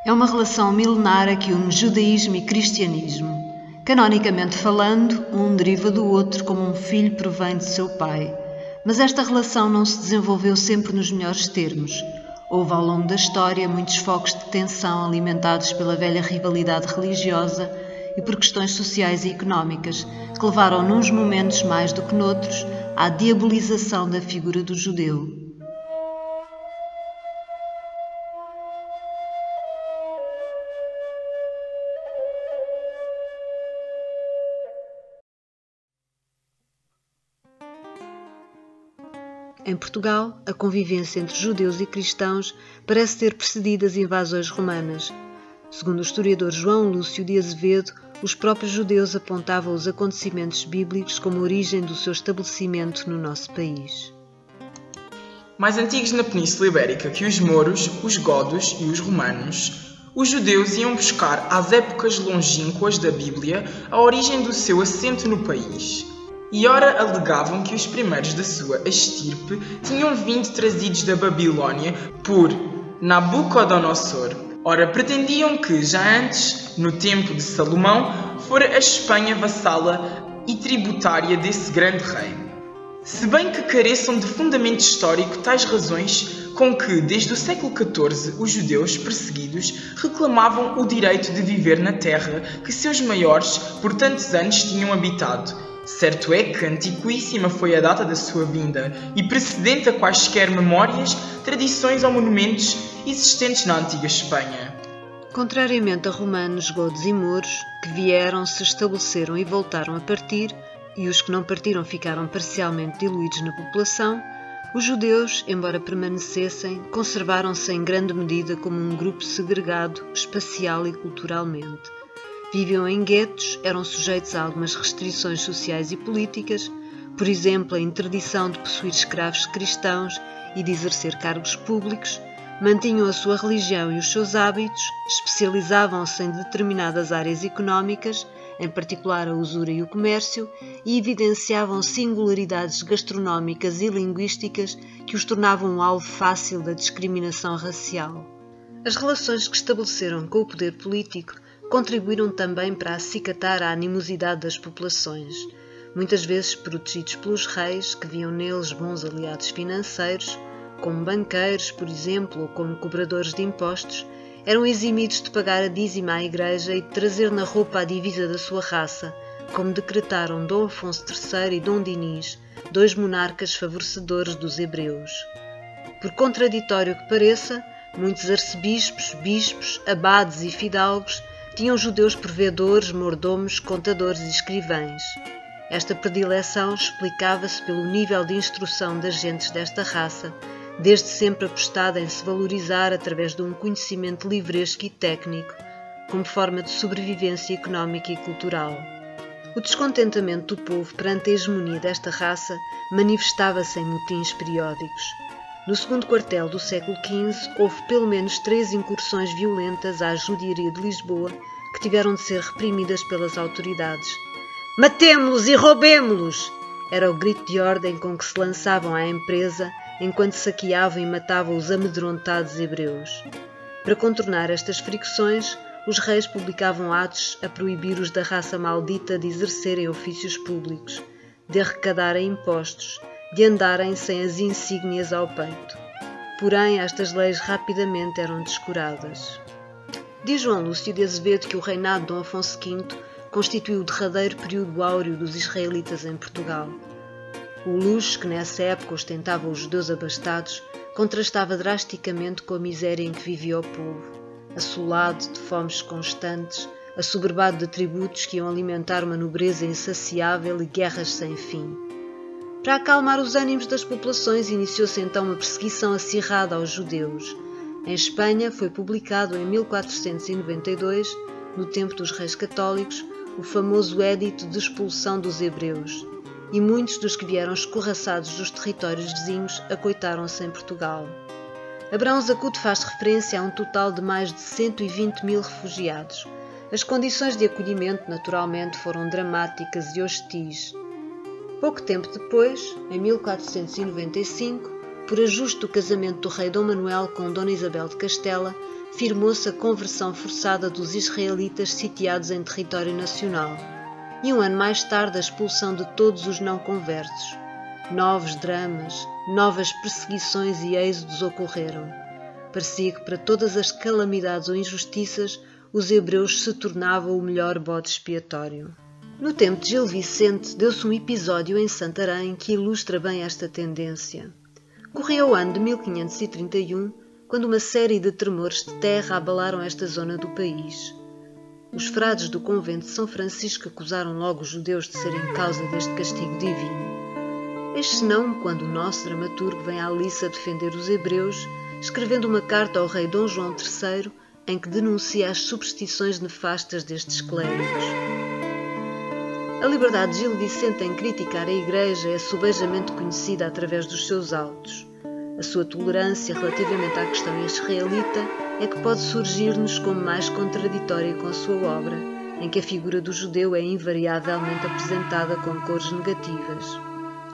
É uma relação milenária que une judaísmo e cristianismo. Canonicamente falando, um deriva do outro como um filho provém de seu pai. Mas esta relação não se desenvolveu sempre nos melhores termos. Houve ao longo da história muitos focos de tensão alimentados pela velha rivalidade religiosa e por questões sociais e económicas, que levaram nuns momentos mais do que noutros à diabolização da figura do judeu. Em Portugal, a convivência entre judeus e cristãos parece ter precedido as invasões romanas. Segundo o historiador João Lúcio de Azevedo, os próprios judeus apontavam os acontecimentos bíblicos como origem do seu estabelecimento no nosso país. Mais antigos na Península Ibérica que os mouros, os godos e os romanos, os judeus iam buscar às épocas longínquas da Bíblia a origem do seu assento no país. E ora alegavam que os primeiros da sua estirpe tinham vindo trazidos da Babilônia por Nabucodonosor. Ora pretendiam que, já antes, no tempo de Salomão, fora a Espanha vassala e tributária desse grande rei. Se bem que careçam de fundamento histórico tais razões com que, desde o século XIV, os judeus perseguidos reclamavam o direito de viver na terra que seus maiores por tantos anos tinham habitado. Certo é que antiquíssima foi a data da sua vinda e precedente a quaisquer memórias, tradições ou monumentos existentes na antiga Espanha. Contrariamente a romanos, godos e mouros, que vieram, se estabeleceram e voltaram a partir, e os que não partiram ficaram parcialmente diluídos na população, os judeus, embora permanecessem, conservaram-se em grande medida como um grupo segregado espacial e culturalmente. Viviam em guetos, eram sujeitos a algumas restrições sociais e políticas, por exemplo, a interdição de possuir escravos cristãos e de exercer cargos públicos, mantinham a sua religião e os seus hábitos, especializavam-se em determinadas áreas económicas, em particular a usura e o comércio, e evidenciavam singularidades gastronómicas e linguísticas que os tornavam um alvo fácil da discriminação racial. As relações que estabeleceram com o poder político contribuíram também para acicatar a animosidade das populações, muitas vezes protegidos pelos reis, que viam neles bons aliados financeiros, como banqueiros, por exemplo, ou como cobradores de impostos, eram eximidos de pagar a dízima à Igreja e de trazer na roupa a divisa da sua raça, como decretaram Dom Afonso III e Dom Dinis, dois monarcas favorecedores dos hebreus. Por contraditório que pareça, muitos arcebispos, bispos, abades e fidalgos tinham judeus provedores, mordomos, contadores e escrivães. Esta predileção explicava-se pelo nível de instrução das gentes desta raça, desde sempre apostada em se valorizar através de um conhecimento livresco e técnico, como forma de sobrevivência económica e cultural. O descontentamento do povo perante a hegemonia desta raça manifestava-se em motins periódicos. No segundo quartel do século XV, houve pelo menos 3 incursões violentas à judiaria de Lisboa que tiveram de ser reprimidas pelas autoridades. «Matemo-los e roubemo-los!» era o grito de ordem com que se lançavam à empresa enquanto saqueavam e matavam os amedrontados hebreus. Para contornar estas fricções, os reis publicavam atos a proibir-os da raça maldita de exercerem ofícios públicos, de arrecadarem impostos, de andarem sem as insígnias ao peito. Porém, estas leis rapidamente eram descuradas. Diz João Lúcio de Azevedo que o reinado de Dom Afonso V constituiu o derradeiro período áureo dos israelitas em Portugal. O luxo que nessa época ostentavam os judeus abastados contrastava drasticamente com a miséria em que vivia o povo, assolado de fomes constantes, assoberbado de tributos que iam alimentar uma nobreza insaciável e guerras sem fim. Para acalmar os ânimos das populações, iniciou-se então uma perseguição acirrada aos judeus. Em Espanha foi publicado em 1492, no tempo dos reis católicos, o famoso Édito de expulsão dos hebreus, e muitos dos que vieram escorraçados dos territórios vizinhos acoitaram-se em Portugal. Abrão Zacuto faz referência a um total de mais de 120.000 refugiados. As condições de acolhimento, naturalmente, foram dramáticas e hostis. Pouco tempo depois, em 1495, por ajuste do casamento do rei Dom Manuel com Dona Isabel de Castela, firmou-se a conversão forçada dos israelitas sitiados em território nacional, e um ano mais tarde a expulsão de todos os não conversos. Novos dramas, novas perseguições e êxodos ocorreram. Parecia que para todas as calamidades ou injustiças os hebreus se tornavam o melhor bode expiatório. No tempo de Gil Vicente deu-se um episódio em Santarém que ilustra bem esta tendência. Corria o ano de 1531, quando uma série de tremores de terra abalaram esta zona do país. Os frades do convento de São Francisco acusaram logo os judeus de serem causa deste castigo divino. Eis senão quando o nosso dramaturgo vem à liça defender os hebreus, escrevendo uma carta ao rei Dom João III, em que denuncia as superstições nefastas destes clérigos. A liberdade de Gil Vicente em criticar a Igreja é subejamente conhecida através dos seus autos. A sua tolerância relativamente à questão israelita é que pode surgir-nos como mais contraditória com a sua obra, em que a figura do judeu é invariavelmente apresentada com cores negativas.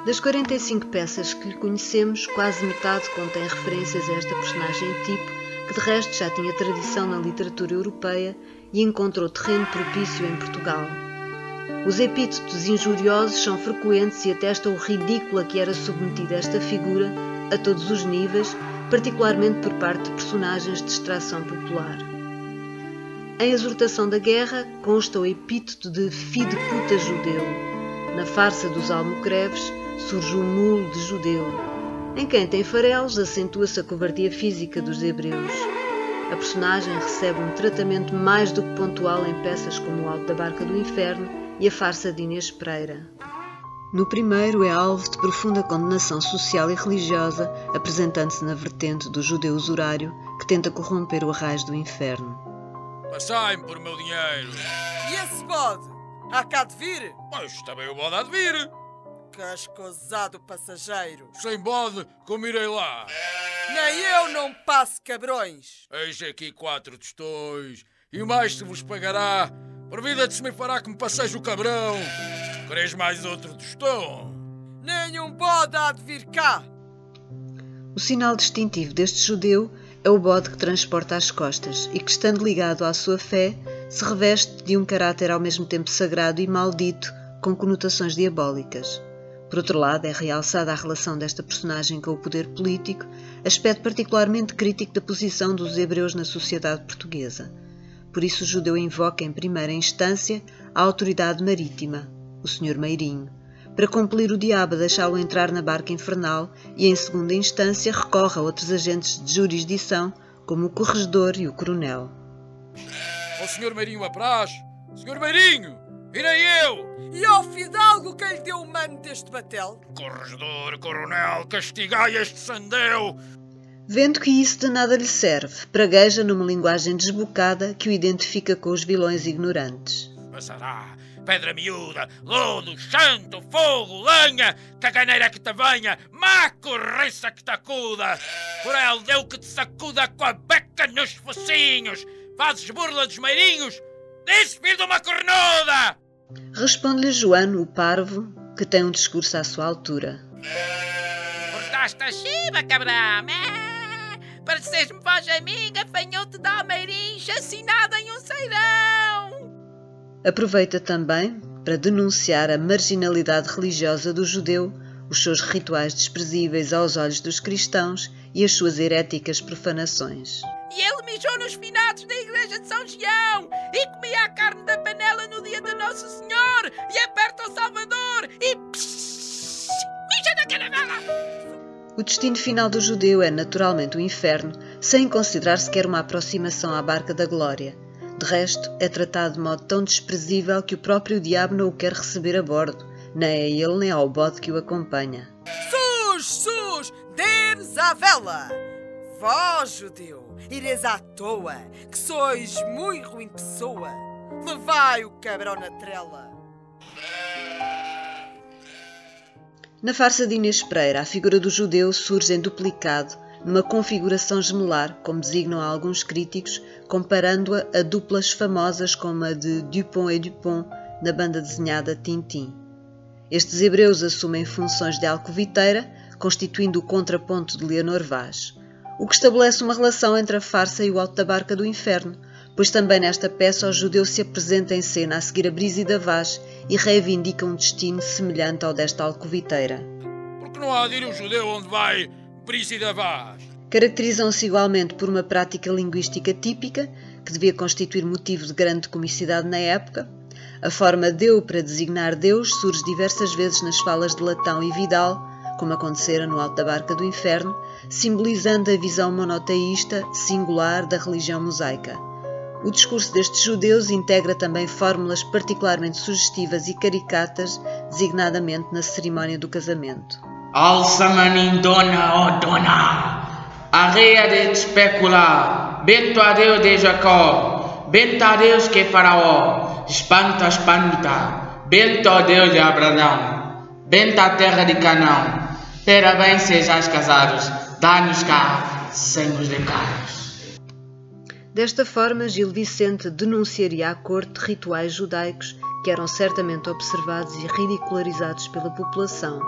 Das 45 peças que lhe conhecemos, quase metade contém referências a esta personagem tipo, que de resto já tinha tradição na literatura europeia e encontrou terreno propício em Portugal. Os epítetos injuriosos são frequentes e atestam o ridículo a que era submetida esta figura, a todos os níveis, particularmente por parte de personagens de extração popular. Em Exortação da Guerra consta o epíteto de filho de puta judeu. Na farsa dos almocreves surge o mulo de judeu. Em Quem tem farelos acentua-se a covardia física dos hebreus. A personagem recebe um tratamento mais do que pontual em peças como O Alto da Barca do Inferno e a farsa de Inês Pereira. No primeiro é alvo de profunda condenação social e religiosa, apresentando-se na vertente do judeu usurário que tenta corromper o arraiz do inferno. Passai-me por meu dinheiro. E esse bode? Há cá de vir? Pois também o bode há de vir. Cascosado passageiro. Sem bode, como irei lá? Nem eu não passo cabrões. Eis aqui 4 tostões, e mais se vos pagará. Por vida de se me fará que me passeis o cabrão. Quereis mais outro tostão? Nenhum bode há de vir cá. O sinal distintivo deste judeu é o bode que transporta às costas e que, estando ligado à sua fé, se reveste de um caráter ao mesmo tempo sagrado e maldito, com conotações diabólicas. Por outro lado, é realçada a relação desta personagem com o poder político, aspecto particularmente crítico da posição dos hebreus na sociedade portuguesa. Por isso o judeu invoca em primeira instância a autoridade marítima, o Sr. Meirinho, para compelir o diabo a deixá-lo entrar na barca infernal e, em segunda instância, recorre a outros agentes de jurisdição, como o corregedor e o coronel. Ó Sr. Meirinho apraz! Sr. Meirinho! Irei eu! E ao fidalgo quem lhe deu o mano deste batel? Corregedor, coronel, castigai este sandeu! Vendo que isso de nada lhe serve, pragueja numa linguagem desbocada que o identifica com os vilões ignorantes. Passará pedra miúda, lodo, chanto, fogo, lenha, caganeira que te venha, má corriça que te acuda. Por el deu que te sacuda com a beca nos focinhos. Fazes burla dos meirinhos? Diz, filho de uma cornuda! Responde-lhe Joano, o parvo, que tem um discurso à sua altura. Portaste a chiva, cabrão! Pareces-me voz amiga, fanhou-te da Meirinho, chacinada em um ceirão! Aproveita também para denunciar a marginalidade religiosa do judeu, os seus rituais desprezíveis aos olhos dos cristãos e as suas heréticas profanações. E ele mijou nos finados da igreja de São Gião e comia a carne da panela no dia de Nosso Senhor e aperta ao Salvador e mija na caravela! O destino final do judeu é naturalmente o inferno, sem considerar sequer uma aproximação à barca da glória. De resto, é tratado de modo tão desprezível que o próprio diabo não o quer receber a bordo, nem a ele nem ao bode que o acompanha. Sus, dê-nos a vela! Vós, judeu, ireis à toa, que sois muito ruim pessoa. Levai o cabrão na trela. Na farsa de Inês Pereira, a figura do judeu surge em duplicado, numa configuração gemelar, como designam alguns críticos, comparando-a a duplas famosas como a de Dupont et Dupont, na banda desenhada Tintin. Estes hebreus assumem funções de alcoviteira, constituindo o contraponto de Leonor Vaz, o que estabelece uma relação entre a farsa e o Alto da Barca do Inferno, pois também nesta peça o judeu se apresenta em cena a seguir a Brígida Vaz e reivindica um destino semelhante ao desta alcoviteira. Porque não há de ir o judeu onde vai Brígida Vaz? Caracterizam-se igualmente por uma prática linguística típica, que devia constituir motivo de grande comicidade na época. A forma deu para designar Deus surge diversas vezes nas falas de Latão e Vidal, como acontecera no Alto da Barca do Inferno, simbolizando a visão monoteísta singular da religião mosaica. O discurso destes judeus integra também fórmulas particularmente sugestivas e caricatas, designadamente na cerimónia do casamento. Alça-me dona, ó dona, arreia de especula, bento a Deus de Jacó, bento a Deus que Faraó, espanta, espanta, bento a Deus de Abraão, bento a terra de Canaã, parabéns sejais casados, dá-nos cá, sem nos lecaros. Desta forma, Gil Vicente denunciaria à corte rituais judaicos que eram certamente observados e ridicularizados pela população.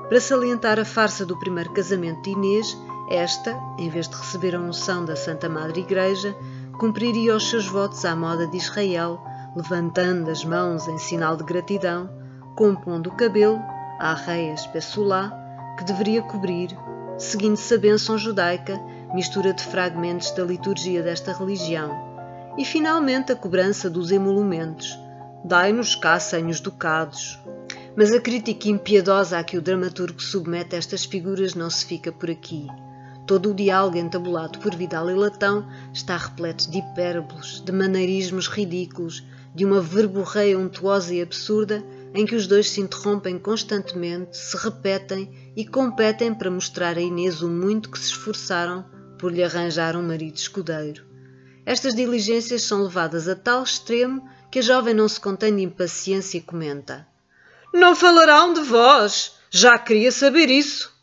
Para salientar a farsa do primeiro casamento de Inês, esta, em vez de receber a unção da Santa Madre Igreja, cumpriria os seus votos à moda de Israel, levantando as mãos em sinal de gratidão, compondo o cabelo, a arreia espessulá, que deveria cobrir, seguindo-se a bênção judaica, mistura de fragmentos da liturgia desta religião, e finalmente a cobrança dos emolumentos. Dai-nos cá 100 ducados. Mas a crítica impiedosa a que o dramaturgo submete estas figuras não se fica por aqui. Todo o diálogo entabulado por Vidal e Latão está repleto de hipérboles, de maneirismos ridículos, de uma verborreia untuosa e absurda em que os dois se interrompem constantemente, se repetem e competem para mostrar a Inês o muito que se esforçaram por lhe arranjar um marido escudeiro. Estas diligências são levadas a tal extremo que a jovem não se contém de impaciência e comenta: "Não falarão de vós! Já queria saber isso!"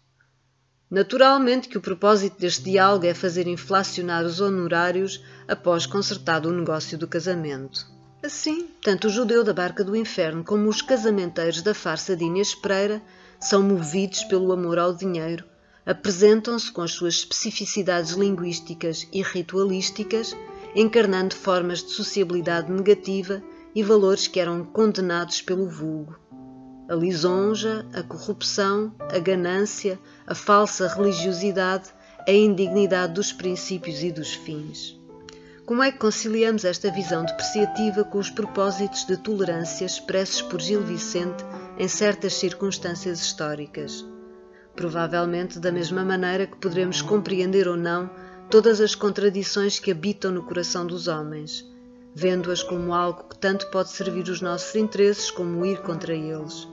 Naturalmente que o propósito deste diálogo é fazer inflacionar os honorários após consertado o negócio do casamento. Assim, tanto o judeu da Barca do Inferno como os casamenteiros da farsa de Inês Pereira são movidos pelo amor ao dinheiro, apresentam-se com as suas especificidades linguísticas e ritualísticas, encarnando formas de sociabilidade negativa e valores que eram condenados pelo vulgo. A lisonja, a corrupção, a ganância, a falsa religiosidade, a indignidade dos princípios e dos fins. Como é que conciliamos esta visão depreciativa com os propósitos de tolerância expressos por Gil Vicente em certas circunstâncias históricas? Provavelmente da mesma maneira que poderemos compreender ou não todas as contradições que habitam no coração dos homens, vendo-as como algo que tanto pode servir os nossos interesses como ir contra eles.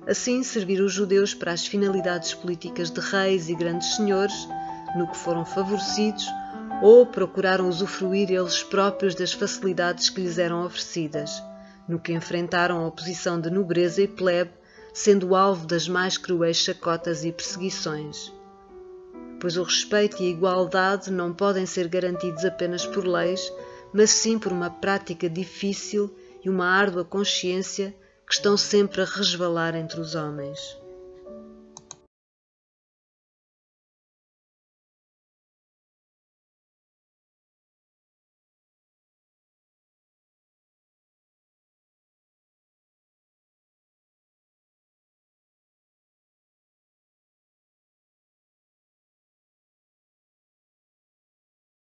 Assim, servir os judeus para as finalidades políticas de reis e grandes senhores, no que foram favorecidos, ou procuraram usufruir eles próprios das facilidades que lhes eram oferecidas, no que enfrentaram a oposição de nobreza e plebe, sendo alvo das mais cruéis chacotas e perseguições. Pois o respeito e a igualdade não podem ser garantidos apenas por leis, mas sim por uma prática difícil e uma árdua consciência que estão sempre a resvalar entre os homens.